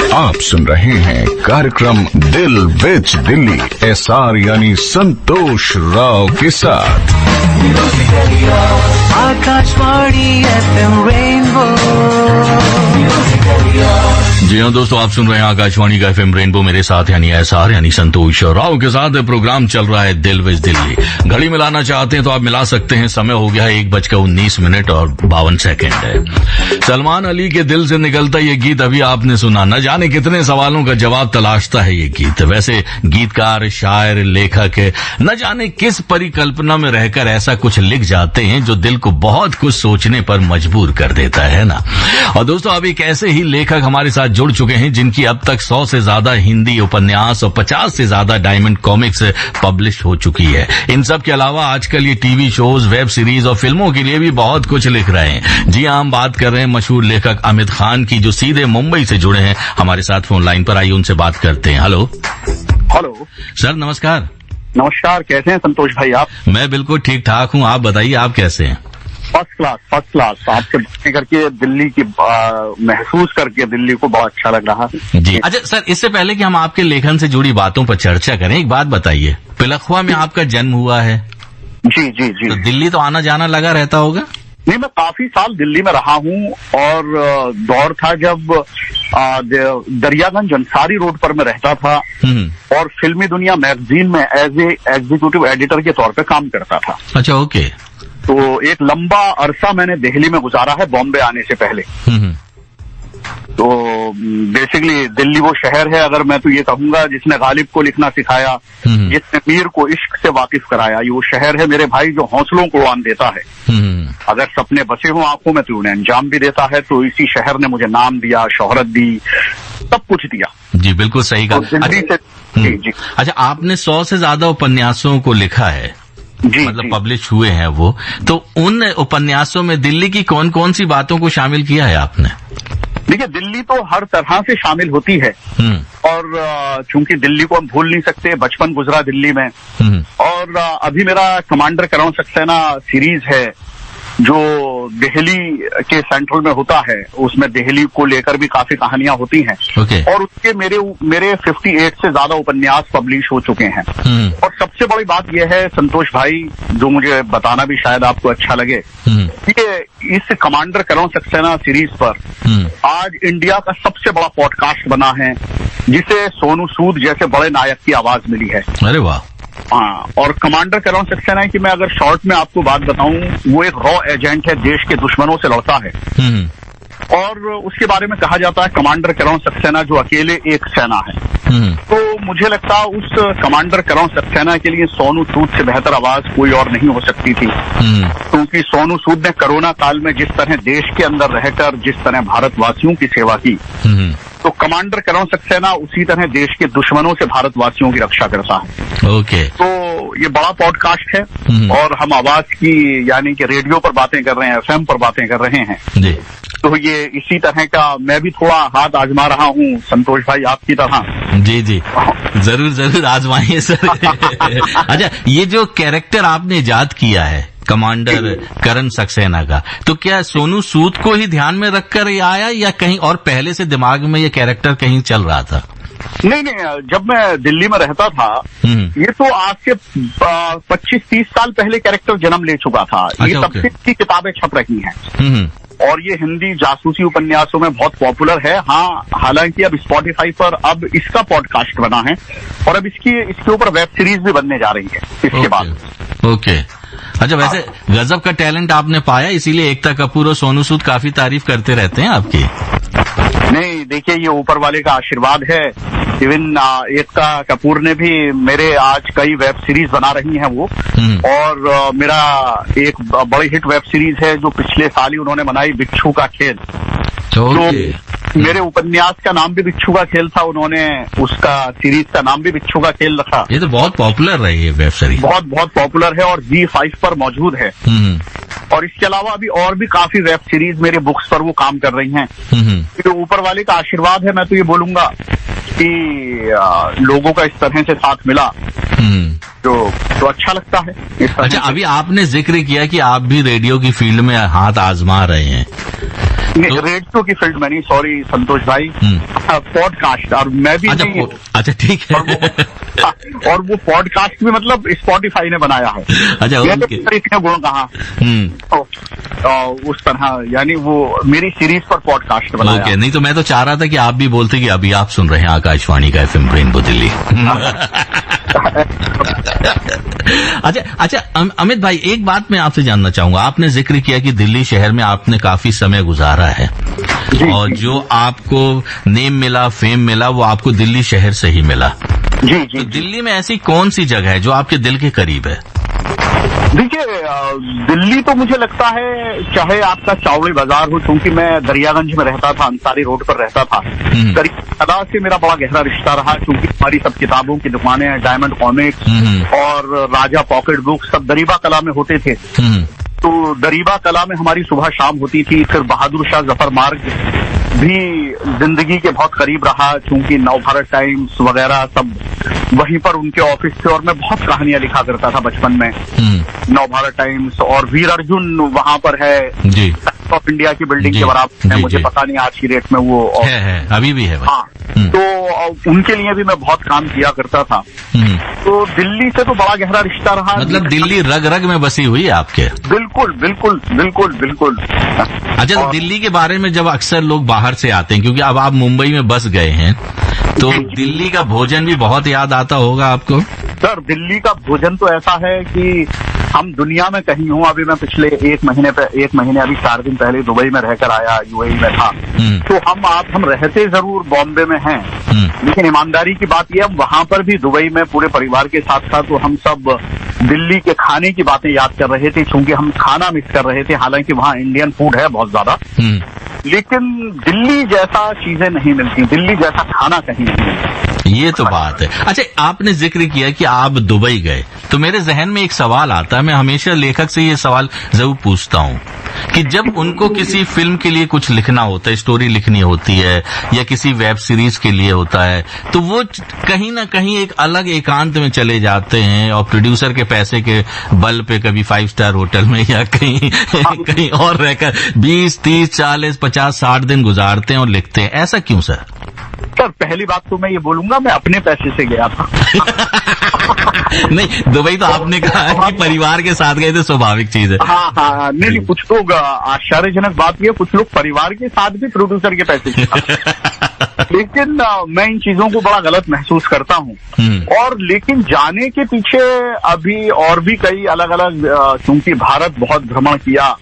आप सुन रहे हैं कार्यक्रम दिल विच दिल्ली, SR यानी संतोष राव के साथ। Akashvani FM rainbow. जी हाँ दोस्तों, आप सुन रहे हैं आकाशवाणी का FM रेनबो, मेरे साथ यानी SR यानी संतोष राव के साथ प्रोग्राम चल रहा है दिल विच दिल्ली। घड़ी मिलाना चाहते हैं तो आप मिला सकते हैं, समय हो गया है 1:19 और 52 सेकंड है। सलमान अली के दिल से निकलता ये गीत अभी आपने सुना। न जाने कितने सवालों का जवाब तलाशता है ये गीत। वैसे गीतकार, शायर, लेखक न जाने किस परिकल्पना में रहकर ऐसा कुछ लिख जाते हैं जो दिल को बहुत कुछ सोचने पर मजबूर कर देता है ना। और दोस्तों, अब एक ऐसे ही लेखक हमारे साथ जुड़ चुके हैं जिनकी अब तक 100 से ज्यादा हिंदी उपन्यास और 50 से ज्यादा डायमंड कॉमिक्स पब्लिश हो चुकी है। इन सब के अलावा आजकल ये टीवी शोज, वेब सीरीज और फिल्मों के लिए भी बहुत कुछ लिख रहे हैं। जी हाँ, हम बात कर रहे हैं मशहूर लेखक अमित खान की, जो सीधे मुंबई से जुड़े हैं हमारे साथ फोन लाइन पर। आइए उनसे बात करते हैं। हेलो सर, नमस्कार। नमस्कार, कैसे हैं संतोष भाई आप? मैं बिल्कुल ठीक ठाक हूँ, आप बताइए आप कैसे हैं? First class. आपसे बातें करके दिल्ली की महसूस करके दिल्ली को बहुत अच्छा लग रहा है जी। अच्छा सर, इससे पहले कि हम आपके लेखन से जुड़ी बातों पर चर्चा करें, एक बात बताइए, पिलखुआ में आपका जन्म हुआ है? जी। तो दिल्ली तो आना जाना लगा रहता होगा? नहीं, मैं काफी साल दिल्ली में रहा हूँ और दौर था जब दरियागंज अंसारी रोड पर मैं रहता था और फिल्मी दुनिया मैगजीन में एज ए एग्जीक्यूटिव एडिटर के तौर पे काम करता था। अच्छा, ओके। तो एक लंबा अरसा मैंने दिल्ली में गुजारा है बॉम्बे आने से पहले। तो बेसिकली दिल्ली वो शहर है, अगर मैं तो ये कहूंगा, जिसने गालिब को लिखना सिखाया, जिसने मीर को इश्क से वाकिफ कराया। ये वो शहर है मेरे भाई जो हौसलों को उड़ान देता है। अगर सपने बसे हों आंखों में तो उन्हें अंजाम भी देता है। तो इसी शहर ने मुझे नाम दिया, शोहरत दी, सब कुछ दिया। जी बिल्कुल सही कहा। जी। अच्छा, आपने 100 से ज्यादा उपन्यासों को लिखा है जी, मतलब पब्लिश हुए हैं वो, तो उन उपन्यासों में दिल्ली की कौन कौन सी बातों को शामिल किया है आपने? देखिए, दिल्ली तो हर तरह से शामिल होती है और चूंकि दिल्ली को हम भूल नहीं सकते, बचपन गुजरा दिल्ली में। और अभी मेरा कमांडर करण सक्सेना सीरीज है जो दिल्ली के सेंट्रल में होता है, उसमें दिल्ली को लेकर भी काफी कहानियां होती हैं। और उसके मेरे 58 से ज्यादा उपन्यास पब्लिश हो चुके हैं। और सबसे बड़ी बात यह है संतोष भाई, जो मुझे बताना भी शायद आपको अच्छा लगे, कि इस कमांडर करण सक्सेना सीरीज पर आज इंडिया का सबसे बड़ा पॉडकास्ट बना है, जिसे सोनू सूद जैसे बड़े नायक की आवाज मिली है। अरे वाह। हाँ, और कमांडर करण सक्सेना की मैं अगर शॉर्ट में आपको बात बताऊं, वो एक रॉ एजेंट है, देश के दुश्मनों से लड़ता है। और उसके बारे में कहा जाता है कमांडर करण सक्सेना जो अकेले एक सेना है। तो मुझे लगता है उस कमांडर करण सक्सेना के लिए सोनू सूद से बेहतर आवाज कोई और नहीं हो सकती थी। क्योंकि सोनू सूद ने कोरोना काल में जिस तरह देश के अंदर रहकर जिस तरह भारतवासियों की सेवा की, तो कमांडर करण सक्सेना उसी तरह देश के दुश्मनों से भारतवासियों की रक्षा करता है। ओके। तो ये बड़ा पॉडकास्ट है और हम आवाज की यानी कि रेडियो पर बातें कर रहे हैं, FM पर बातें कर रहे हैं। जी। तो ये इसी तरह का मैं भी थोड़ा हाथ आजमा रहा हूँ संतोष भाई आपकी तरह। जी जरूर आजमाइए सर। अच्छा, ये जो कैरेक्टर आपने इजाद किया है कमांडर करण सक्सेना का, तो क्या सोनू सूद को ही ध्यान में रखकर ये आया या कहीं और पहले से दिमाग में ये कैरेक्टर कहीं चल रहा था? नहीं, जब मैं दिल्ली में रहता था, ये तो आज से 25-30 साल पहले कैरेक्टर जन्म ले चुका था। ये तब से इसकी किताबें छप रही हैं और ये हिंदी जासूसी उपन्यासों में बहुत पॉपुलर है। हाँ, हालांकि अब स्पॉटिफाई पर अब इसका पॉडकास्ट बना है और अब इसके ऊपर वेब सीरीज भी बनने जा रही है इसके बाद। ओके। अच्छा, वैसे गजब का टैलेंट आपने पाया, इसीलिए एकता कपूर और सोनू सूद काफी तारीफ करते रहते हैं आपकी। नहीं, देखिए, ये ऊपर वाले का आशीर्वाद है। इवन एकता कपूर ने भी मेरे आज कई वेब सीरीज बना रही हैं वो। और मेरा एक बड़ी हिट वेब सीरीज है जो पिछले साल ही उन्होंने बनाई, बिच्छू का खेल। तो मेरे उपन्यास का नाम भी बिच्छू का खेल था, उन्होंने उसका सीरीज का नाम भी बिच्छू का खेल रखा। ये तो बहुत पॉपुलर रही है वेब सीरीज, बहुत पॉपुलर है और ZEE5 पर मौजूद है। और इसके अलावा अभी और भी काफी वेब सीरीज मेरे बुक्स पर वो काम कर रही हैं। तो ऊपर वाले का आशीर्वाद है, मैं तो ये बोलूंगा कि लोगों का इस तरह से साथ मिला तो अच्छा लगता है। अच्छा, अभी आपने जिक्र किया कि आप भी रेडियो की फील्ड में हाथ आजमा रहे हैं, रेडियो की फील्ड में नहीं, सॉरी संतोष भाई, पॉडकास्ट, और मैं भी नहीं। अच्छा ठीक है। और वो पॉडकास्ट भी मतलब स्पॉटिफाई ने बनाया है। अच्छा, इतने गुण कहा उस तरह, यानी वो मेरी सीरीज पर पॉडकास्ट बनाया। ओके, नहीं तो मैं तो चाह रहा था कि आप भी बोलते कि अभी आप सुन रहे हैं आकाशवाणी का FM रेनबो दिल्ली। अच्छा अमित भाई, एक बात मैं आपसे जानना चाहूंगा। आपने जिक्र किया कि दिल्ली शहर में आपने काफी समय गुजारा है, और जो आपको नेम मिला, फेम मिला, वो आपको दिल्ली शहर से ही मिला। जी। तो दिल्ली में ऐसी कौन सी जगह है जो आपके दिल के करीब है? देखिए, दिल्ली तो मुझे लगता है, चाहे आपका चावड़ी बाजार हो, क्योंकि मैं दरियागंज में रहता था, अंसारी रोड पर रहता था, कला से मेरा बड़ा गहरा रिश्ता रहा, क्योंकि हमारी सब किताबों की दुकानें, डायमंड कॉमिक्स और राजा पॉकेट बुक सब दरीबा कला में होते थे। तो दरीबा कला में हमारी सुबह शाम होती थी। फिर बहादुर शाह जफर मार्ग भी जिंदगी के बहुत करीब रहा, क्योंकि नवभारत टाइम्स वगैरह सब वहीं पर उनके ऑफिस थे, और मैं बहुत कहानियां लिखा करता था बचपन में। नवभारत टाइम्स और वीर अर्जुन वहां पर है जी, ऑफ इंडिया की बिल्डिंग के बराबर है। मुझे पता नहीं आज की डेट में वो है, अभी भी है। हाँ, तो उनके लिए भी मैं बहुत काम किया करता था। तो दिल्ली से तो बड़ा गहरा रिश्ता रहा। मतलब दिल्ली रग रग में बसी हुई है आपके? बिल्कुल बिल्कुल बिल्कुल बिल्कुल। अच्छा, तो दिल्ली के बारे में जब अक्सर लोग बाहर से आते हैं, क्योंकि अब आप मुंबई में बस गए हैं, तो दिल्ली का भोजन भी बहुत याद आता होगा आपको? सर, दिल्ली का भोजन तो ऐसा है कि हम दुनिया में कहीं हूँ। अभी मैं पिछले एक महीने अभी 4 दिन पहले दुबई में रहकर आया, UAE में था। तो हम रहते जरूर बॉम्बे में हैं, लेकिन ईमानदारी की बात यह, वहां पर भी दुबई में पूरे परिवार के साथ था, तो हम सब दिल्ली के खाने की बातें याद कर रहे थे, क्योंकि हम खाना मिस कर रहे थे। हालांकि वहाँ इंडियन फूड है बहुत ज्यादा, लेकिन दिल्ली जैसा चीजें नहीं मिलती, दिल्ली जैसा खाना कहीं नहीं मिलता। ये तो बात है। अच्छा, आपने जिक्र किया कि आप दुबई गए, तो मेरे जहन में एक सवाल आता है। मैं हमेशा लेखक से ये सवाल जरूर पूछता हूँ कि जब उनको किसी फिल्म के लिए कुछ लिखना होता है, स्टोरी लिखनी होती है, या किसी वेब सीरीज के लिए होता है, तो वो कहीं ना कहीं एक अलग एकांत में चले जाते हैं, और प्रोड्यूसर के पैसे के बल पे कभी 5 स्टार होटल में या कहीं और रहकर 20, 30, 40, 50, 60 दिन गुजारते हैं और लिखते हैं। ऐसा क्यों सर? सर, पहली बात तो मैं ये बोलूंगा, मैं अपने पैसे से गया था। नहीं, दुबई तो आपने कहा कि परिवार के साथ गए थे, स्वाभाविक चीज है। हाँ, नहीं, कुछ लोग, आश्चर्यजनक बात ये, कुछ लोग परिवार के साथ भी प्रोड्यूसर के पैसे लेकिन मैं इन चीजों को बड़ा गलत महसूस करता हूँ। और लेकिन जाने के पीछे अभी और भी कई अलग अलग, क्योंकि भारत बहुत भ्रमण किया,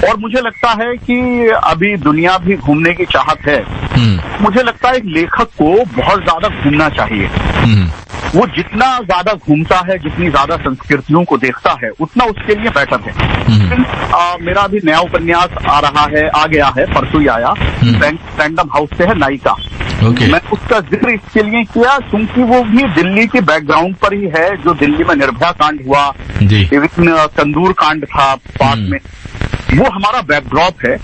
और मुझे लगता है कि अभी दुनिया भी घूमने की चाहत है। मुझे लगता है एक लेखक को बहुत ज्यादा घूमना चाहिए। वो जितना ज्यादा घूमता है, जितनी ज्यादा संस्कृतियों को देखता है, उतना उसके लिए बेटर है। मेरा अभी नया उपन्यास आ गया है, परसों ही आया, रैंडम हाउस से है, नायिका। मैं उसका जिक्र इसके लिए किया क्योंकि वो भी दिल्ली के बैकग्राउंड पर ही है, जो दिल्ली में निर्भया कांड हुआ, तंदूर कांड था पास में, वो हमारा बैकड्रॉप है,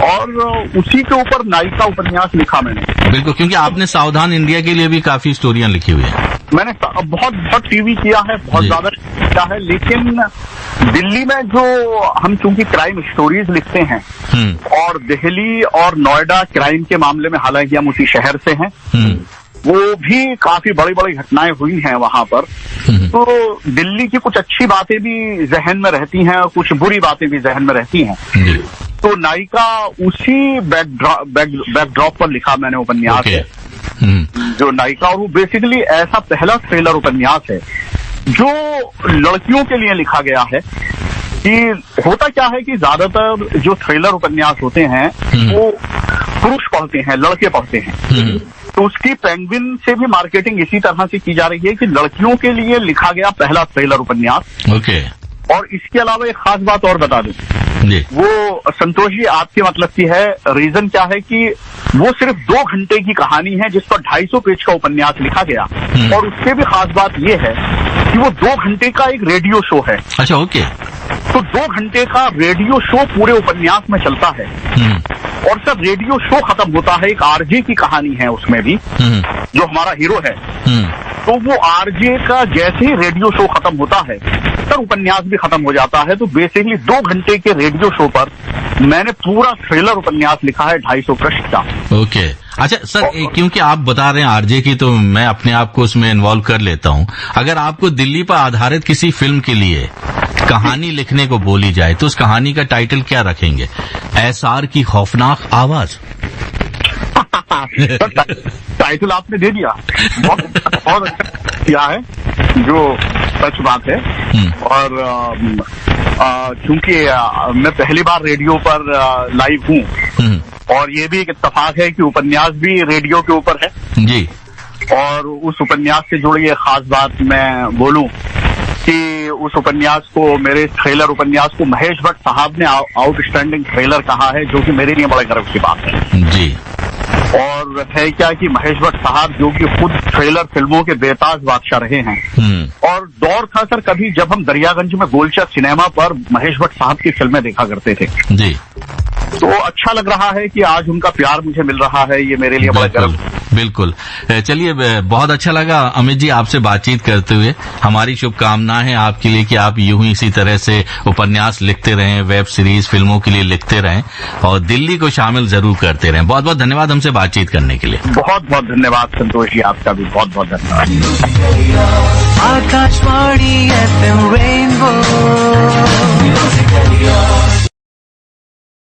और उसी के ऊपर नायिका उपन्यास लिखा मैंने। बिल्कुल, क्योंकि आपने सावधान इंडिया के लिए भी काफी स्टोरियां लिखी हुई है। मैंने बहुत टीवी किया है, बहुत ज्यादा किया है, लेकिन दिल्ली में जो हम चूंकि क्राइम स्टोरीज लिखते हैं, और दिल्ली और नोएडा क्राइम के मामले में, हालांकि हम उसी शहर से हैं, वो भी काफी बड़ी बड़ी घटनाएं हुई हैं वहां पर। तो दिल्ली की कुछ अच्छी बातें भी जहन में रहती हैं, और कुछ बुरी बातें भी जहन में रहती हैं। तो नायिका उसी बैकड्रॉप पर लिखा मैंने उपन्यास है, जो नायिका, और वो बेसिकली ऐसा पहला थ्रिलर उपन्यास है जो लड़कियों के लिए लिखा गया है। कि होता क्या है कि ज्यादातर जो थ्रिलर उपन्यास होते हैं वो पुरुष पढ़ते हैं, लड़के पढ़ते हैं। तो उसकी पेंगुइन से भी मार्केटिंग इसी तरह से की जा रही है कि लड़कियों के लिए लिखा गया पहला थ्रिलर उपन्यास। और इसके अलावा एक खास बात और बता दूं, वो संतोष जी आपके मतलब की है, रीजन क्या है कि वो सिर्फ 2 घंटे की कहानी है जिस पर 250 पेज का उपन्यास लिखा गया, और उससे भी खास बात ये है कि वो 2 घंटे का एक रेडियो शो है। अच्छा, ओके। तो 2 घंटे का रेडियो शो पूरे उपन्यास में चलता है, और सर रेडियो शो खत्म होता है, एक आरजे की कहानी है उसमें भी, जो हमारा हीरो है। तो वो आरजे का जैसे ही रेडियो शो खत्म होता है, सर उपन्यास भी खत्म हो जाता है। तो बेसिकली 2 घंटे के रेडियो शो पर मैंने पूरा थ्रिलर उपन्यास लिखा है 250 पृष्ठ का। ओके, अच्छा सर, क्योंकि आप बता रहे हैं आरजे की, तो मैं अपने आप को उसमें इन्वॉल्व कर लेता हूं। अगर आपको दिल्ली पर आधारित किसी फिल्म के लिए कहानी लिखने को बोली जाए तो उस कहानी का टाइटल क्या रखेंगे? एसआर की खौफनाक आवाज। टाइटल आपने दे दिया, बहुत अच्छा किया है, जो सच बात है। और चूंकि मैं पहली बार रेडियो पर लाइव हूँ, और ये भी एक इत्तेफाक है कि उपन्यास भी रेडियो के ऊपर है जी। और उस उपन्यास से जुड़ी ये खास बात मैं बोलूं कि उस उपन्यास को, मेरे थ्रिलर उपन्यास को महेश भट्ट साहब ने आउटस्टैंडिंग थ्रिलर कहा है, जो कि मेरे लिए बड़े गर्व की बात है जी। और है क्या कि महेश भट्ट साहब जो कि खुद थ्रिलर फिल्मों के बेताज बादशाह रहे हैं, और दौर था सर कभी जब हम दरियागंज में गोलचा सिनेमा पर महेश भट्ट साहब की फिल्में देखा करते थे जी। तो अच्छा लग रहा है कि आज उनका प्यार मुझे मिल रहा है, ये मेरे लिए बड़ा गर्व। बिल्कुल, चलिए, बहुत अच्छा लगा अमित जी आपसे बातचीत करते हुए। हमारी शुभकामनाएं हैं आपके लिए कि आप यूं ही इसी तरह से उपन्यास लिखते रहें, वेब सीरीज, फिल्मों के लिए लिखते रहें और दिल्ली को शामिल जरूर करते रहें। बहुत बहुत धन्यवाद हमसे बातचीत करने के लिए। बहुत बहुत धन्यवाद संतोष जी, आपका भी बहुत बहुत धन्यवाद। Akashvani FM rainbow.